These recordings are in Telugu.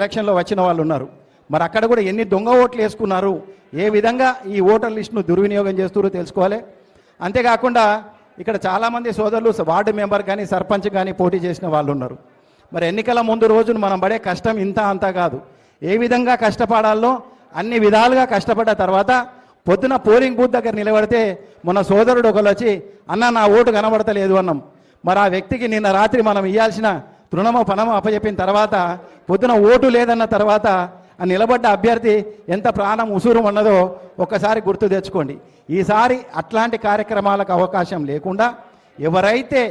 ఎలక్షన్లో వచ్చిన వాళ్ళు ఉన్నారు. మరి అక్కడ కూడా ఎన్ని దొంగ ఓట్లు వేసుకున్నారు, ఏ విధంగా ఈ ఓటర్ లిస్టును దుర్వినియోగం చేస్తున్నారో తెలుసుకోవాలి. అంతేకాకుండా ఇక్కడ చాలామంది సోదరులు వార్డు మెంబర్ కానీ సర్పంచ్ కానీ పోటీ చేసిన వాళ్ళు ఉన్నారు. మరి ఎన్నికల ముందు రోజున మనం పడే కష్టం ఇంత అంతా కాదు. ఏ విధంగా కష్టపడాలో అన్ని విధాలుగా కష్టపడ్డ తర్వాత పొద్దున పోలింగ్ బూత్ దగ్గర నిలబడితే మన సోదరుడు ఒకరు వచ్చి అన్న నా ఓటు కనబడతలేదు అన్నాం. మరి ఆ వ్యక్తికి నిన్న రాత్రి మనం ఇవ్వాల్సిన తృణమో పనమో అప్పచెప్పిన తర్వాత పొద్దున ఓటు లేదన్న తర్వాత ఆ నిలబడ్డ అభ్యర్థి ఎంత ప్రాణం ఉసురు ఉన్నదో ఒక్కసారి గుర్తు తెచ్చుకోండి. ఈసారి అట్లాంటి కార్యక్రమాలకు అవకాశం లేకుండా ఎవరైతే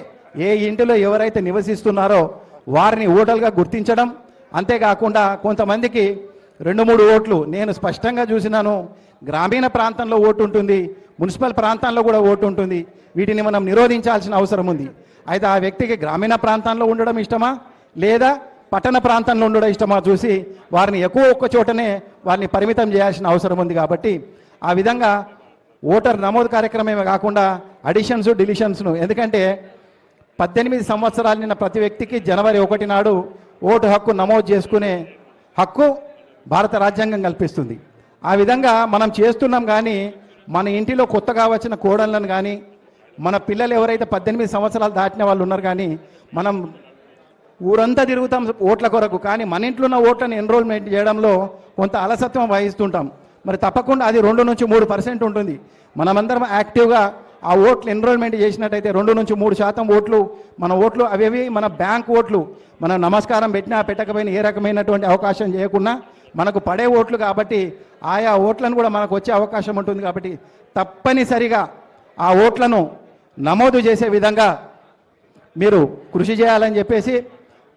ఏ ఇంటిలో ఎవరైతే నివసిస్తున్నారో వారిని ఓటర్లుగా గుర్తించడం, అంతేకాకుండా కొంతమందికి 2-3 ఓట్లు నేను స్పష్టంగా చూసినాను. గ్రామీణ ప్రాంతంలో ఓటు ఉంటుంది, మున్సిపల్ ప్రాంతాల్లో కూడా ఓటు ఉంటుంది. వీటిని మనం నిరోధించాల్సిన అవసరం ఉంది. అయితే ఆ వ్యక్తికి గ్రామీణ ప్రాంతాల్లో ఉండడం ఇష్టమా లేదా పట్టణ ప్రాంతంలో ఉండడం ఇష్టమా చూసి వారిని ఒక్క చోటనే వారిని పరిమితం చేయాల్సిన అవసరం ఉంది. కాబట్టి ఆ విధంగా ఓటర్ నమోదు కార్యక్రమమే కాకుండా అడిషన్స్ డిలిషన్స్ను, ఎందుకంటే 18 సంవత్సరాలు నిన్న ప్రతి వ్యక్తికి జనవరి 1 నాడు ఓటు హక్కు నమోదు చేసుకునే హక్కు భారత రాజ్యాంగం కల్పిస్తుంది. ఆ విధంగా మనం చేస్తున్నాం. కానీ మన ఇంటిలో కొత్తగా వచ్చిన కోడళ్ళను కానీ మన పిల్లలు ఎవరైతే 18 సంవత్సరాలు దాటిన వాళ్ళు ఉన్నారు కానీ మనం ఊరంతా తిరుగుతాం ఓట్ల కొరకు, కానీ మన ఇంట్లో ఉన్న ఓట్లను ఎన్రోల్మెంట్ చేయడంలో కొంత అలసత్వం వహిస్తుంటాం. మరి తప్పకుండా అది 2-3% ఉంటుంది. మనమందరం యాక్టివ్గా ఆ ఓట్లు ఎన్రోల్మెంట్ చేసినట్టయితే 2-3% ఓట్లు మన ఓట్లు అవేవి మన బ్యాంక్ ఓట్లు, మన నమస్కారం పెట్టినా పెట్టకపోయినా ఏ రకమైనటువంటి అవకాశం చేయకుండా మనకు పడే ఓట్లు కాబట్టి ఆయా ఓట్లను కూడా మనకు వచ్చే అవకాశం ఉంటుంది. కాబట్టి తప్పనిసరిగా ఆ ఓట్లను నమోదు చేసే విధంగా మీరు కృషి చేయాలని చెప్పేసి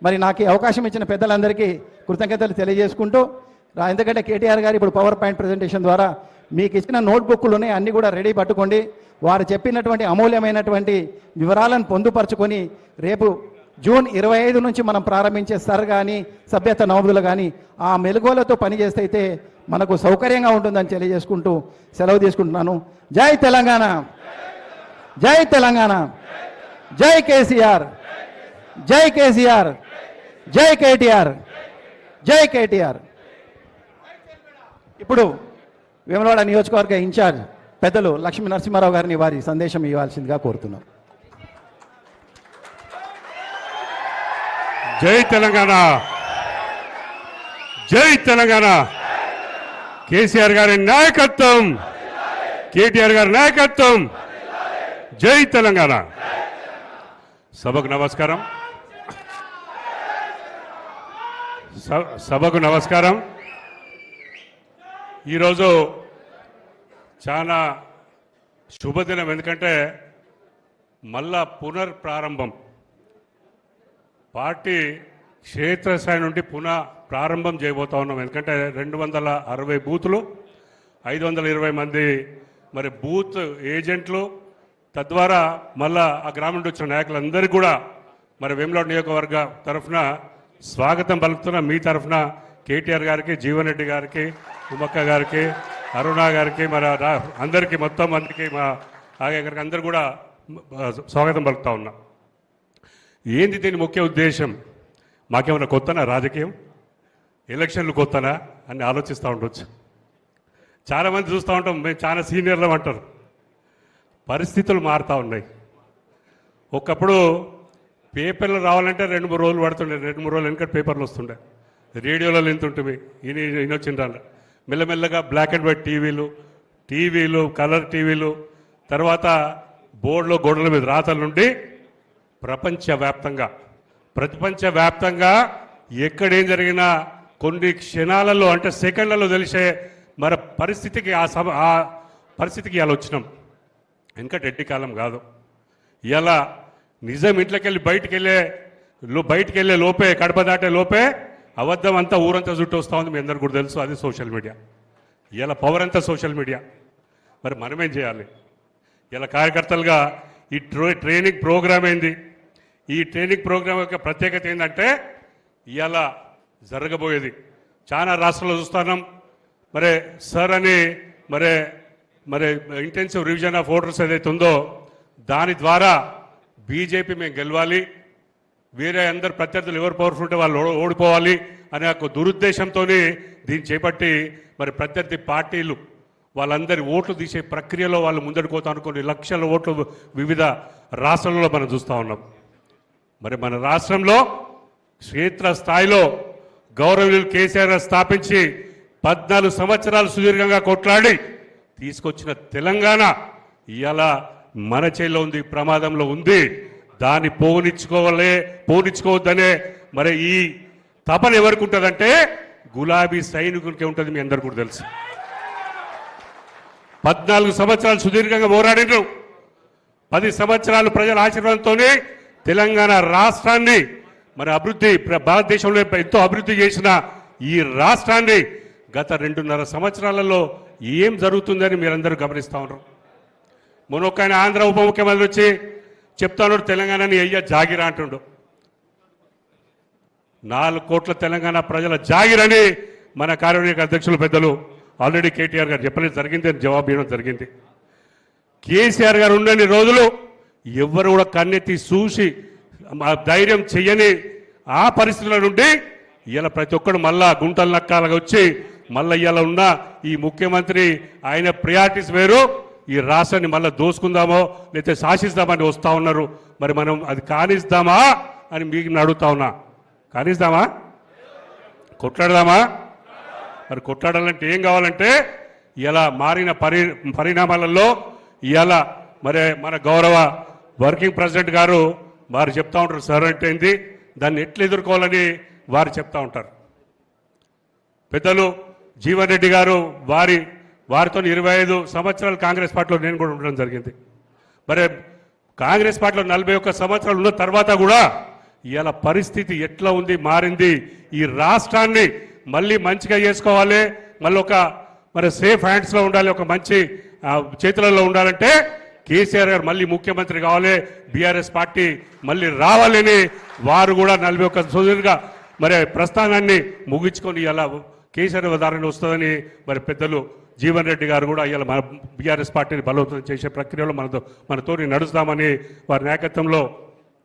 మరి నాకు అవకాశం ఇచ్చిన పెద్దలందరికీ కృతజ్ఞతలు తెలియజేసుకుంటూ, ఎందుకంటే కేటీఆర్ గారు ఇప్పుడు పవర్ పాయింట్ ప్రజెంటేషన్ ద్వారా మీకు ఇచ్చిన నోట్బుక్లునే అన్నీ కూడా రెడీ పట్టుకోండి. వారు చెప్పినటువంటి అమూల్యమైనటువంటి వివరాలను పొందుపరుచుకొని రేపు జూన్ 25 నుంచి మనం ప్రారంభించే సర్ కానీ సభ్యత నమోదులు కానీ ఆ మెలకువలతో పనిచేస్తే అయితే మనకు సౌకర్యంగా ఉంటుందని తెలియజేసుకుంటూ సెలవు తీసుకుంటున్నాను. జై తెలంగాణ, జై తెలంగాణ, జై కేసీఆర్, జై కేసీఆర్, జై కేటీఆర్, జై కేటీఆర్. ఇప్పుడు వేములవాడ నియోజకవర్గ ఇన్ఛార్జ్ పెద్దలు లక్ష్మీ నరసింహారావు గారిని వారి సందేశం ఇవ్వాల్సిందిగా కోరుతున్నాం. జై తెలంగాణ, జై తెలంగాణ. కేసీఆర్ గారి నాయకత్వం, కేటీఆర్ గారి నాయకత్వం. జై తెలంగాణ. సభకు నమస్కారం, సభకు నమస్కారం. ఈరోజు చాలా శుభదినం, ఎందుకంటే మళ్ళా పునర్ప్రారంభం, పార్టీ క్షేత్రస్థాయి నుండి ప్రారంభం చేయబోతా ఉన్నాం. ఎందుకంటే 260 బూతులు, 520 మంది మరి బూత్ ఏజెంట్లు, తద్వారా మళ్ళా ఆ గ్రామం నుండి వచ్చిన నాయకులందరికీ కూడా మరి వేములవాడ నియోజకవర్గ తరఫున స్వాగతం పలుకుతున్న మీ తరఫున కేటీఆర్ గారికి, జీవన్ రెడ్డి గారికి, ఉమ్మక్క గారికి, అరుణ గారికి, మరి అందరికీ మొత్తం మందికి మా ఆగే గారికి అందరు కూడా స్వాగతం పలుకుతా ఉన్నా. ఏంది దీని ముఖ్య ఉద్దేశం? మాకేమైనా కొత్తనా రాజకీయం, ఎలక్షన్లు కొత్తనా అని ఆలోచిస్తూ ఉండొచ్చు. చాలామంది చూస్తూ ఉంటాం, మేము చాలా సీనియర్లు అంటారు. పరిస్థితులు మారుతూ ఉన్నాయి. ఒకప్పుడు పేపర్లు రావాలంటే 2-3 రోజులు పడుతుండే, 2-3 రోజులు వెనక పేపర్లు వస్తుండే, రేడియోలో ఉంటుంది. ఈయన వచ్చిండ్రు మెల్లమెల్లగా బ్లాక్ అండ్ వైట్ టీవీలు, కలర్ టీవీలు, తర్వాత బోర్డులో గోడల మీద రాతల నుండి ప్రపంచవ్యాప్తంగా ఎక్కడేం జరిగినా కొన్ని క్షణాలలో అంటే సెకండ్లలో తెలిసే మరి పరిస్థితికి ఆ పరిస్థితికి ఇలా వచ్చినాం. వెనకటి ఎట్టి కాలం కాదు. ఇలా నిజం ఇంట్లోకి వెళ్ళి బయటికి వెళ్ళే లోపే, కడప దాటే లోపే అబద్ధం అంతా ఊరంతా చుట్టూ వస్తూ ఉంది. మీ అందరికీ కూడా తెలుసు, అది సోషల్ మీడియా. ఇలా పవర్ అంతా సోషల్ మీడియా. మరి మనమేం చేయాలి? ఇలా కార్యకర్తలుగా ఈ ట్రైనింగ్ ప్రోగ్రామ్ ఏంది? ఈ ట్రైనింగ్ ప్రోగ్రామ్ యొక్క ప్రత్యేకత ఏంటంటే ఇలా జరగబోయేది చాలా రాష్ట్రాల్లో చూస్తున్నాం. మరి సార్ అని మరి ఇంటెన్సివ్ రివిజన్ ఆఫ్ ఓటర్స్ ఏదైతే ఉందో దాని ద్వారా బీజేపీ మేము గెలవాలి, వేరే అందరు ప్రత్యర్థులు ఎవరు పవర్ఫుల్ ఉంటే వాళ్ళు ఓడిపోవాలి అనే ఒక దురుద్దేశంతో దీన్ని చేపట్టి మరి ప్రత్యర్థి పార్టీలు వాళ్ళందరి ఓట్లు తీసే ప్రక్రియలో వాళ్ళు ముందడుకు పోతాను. కొన్ని లక్షల ఓట్లు వివిధ రాష్ట్రాలలో మనం చూస్తూ ఉన్నాం. మరి మన రాష్ట్రంలో క్షేత్ర స్థాయిలో గౌరవనీయులు కేసీఆర్ స్థాపించి 14 సంవత్సరాలు సుదీర్ఘంగా కొట్లాడి తీసుకొచ్చిన తెలంగాణ ఇవాళ మన చేతిలో ఉంది, ప్రమాదంలో ఉంది. దాన్ని పోనిచ్చుకోవద్దనే మరి ఈ తపన ఎవరికి ఉంటుందంటే గులాబీ సైనికులకే ఉంటుంది. మీ అందరు కూడా తెలుసు. 14 సంవత్సరాలు సుదీర్ఘంగా పోరాడినారు. 10 సంవత్సరాలు ప్రజల ఆశీర్వాదంతోనే తెలంగాణ రాష్ట్రాన్ని మరి అభివృద్ధి, భారతదేశంలో ఎంతో అభివృద్ధి చేసిన ఈ రాష్ట్రాన్ని గత 2.5 సంవత్సరాలలో ఏం జరుగుతుందని మీరందరూ గమనిస్తూ ఉన్నారు. మొన్నొక్క ఆయన ఆంధ్ర ఉప ముఖ్యమంత్రి వచ్చి చెప్తా ఉన్నాడు, తెలంగాణని అయ్యా జాగిరా అంటుండు. 4 కోట్ల తెలంగాణ ప్రజల జాగిరని మన కార్యవర్గ అధ్యక్షులు పెద్దలు ఆల్రెడీ కేటీఆర్ గారు చెప్పలేదు, జరిగింది అని జవాబు ఇవ్వడం జరిగింది. కేసీఆర్ గారు ఉన్నన్ని రోజులు ఎవ్వరు కూడా కన్నెత్తి చూసి ధైర్యం చెయ్యని ఆ పరిస్థితుల నుండి ఇలా ప్రతి ఒక్కడు మళ్ళా గుంటలు నక్కాలుగా వచ్చి మళ్ళీ ఇలా ఉన్న ఈ ముఖ్యమంత్రి ఆయన ప్రియారిటీస్ వేరు, ఈ రాష్ట్రాన్ని మళ్ళీ దోసుకుందామో లేకపోతే శాసిస్తామని వస్తూ ఉన్నారు. మరి మనం అది కానిస్తామా అని మీకు అడుగుతా ఉన్నా. కానిస్తామా? కొట్లాడదామా? మరి కొట్లాడాలంటే ఏం కావాలంటే ఇలా మారిన పరిణామాలలో ఇలా మరి మన గౌరవ వర్కింగ్ ప్రెసిడెంట్ గారు వారు చెప్తా ఉంటారు, సార్ అంటే ఏంది, దాన్ని ఎట్లా ఎదుర్కోవాలని వారు చెప్తా ఉంటారు. పెద్దలు జీవన్ రెడ్డి గారు వారితో 25 సంవత్సరాలు కాంగ్రెస్ పార్టీలో నేను కూడా ఉండడం జరిగింది. మరి కాంగ్రెస్ పార్టీలో 41 సంవత్సరాలు ఉన్న తర్వాత కూడా ఇవాళ పరిస్థితి ఎట్లా ఉంది, మారింది. ఈ రాష్ట్రాన్ని మళ్ళీ మంచిగా చేసుకోవాలి, మళ్ళీ మరి సేఫ్ హ్యాండ్స్లో ఉండాలి, ఒక మంచి చేతులలో ఉండాలంటే కేసీఆర్ గారు మళ్ళీ ముఖ్యమంత్రి కావాలి, బీఆర్ఎస్ పార్టీ మళ్ళీ రావాలని వారు కూడా 41 సుదీర్ఘ మరి ప్రస్థానాన్ని ముగించుకొని ఇలా కేసీఆర్ దారిని వస్తుందని మరి పెద్దలు జీవన్ రెడ్డి గారు కూడా ఇలా మన బీఆర్ఎస్ పార్టీని బలోపేతం చేసే ప్రక్రియలో మనతోని నడుస్తామని వారి నాయకత్వంలో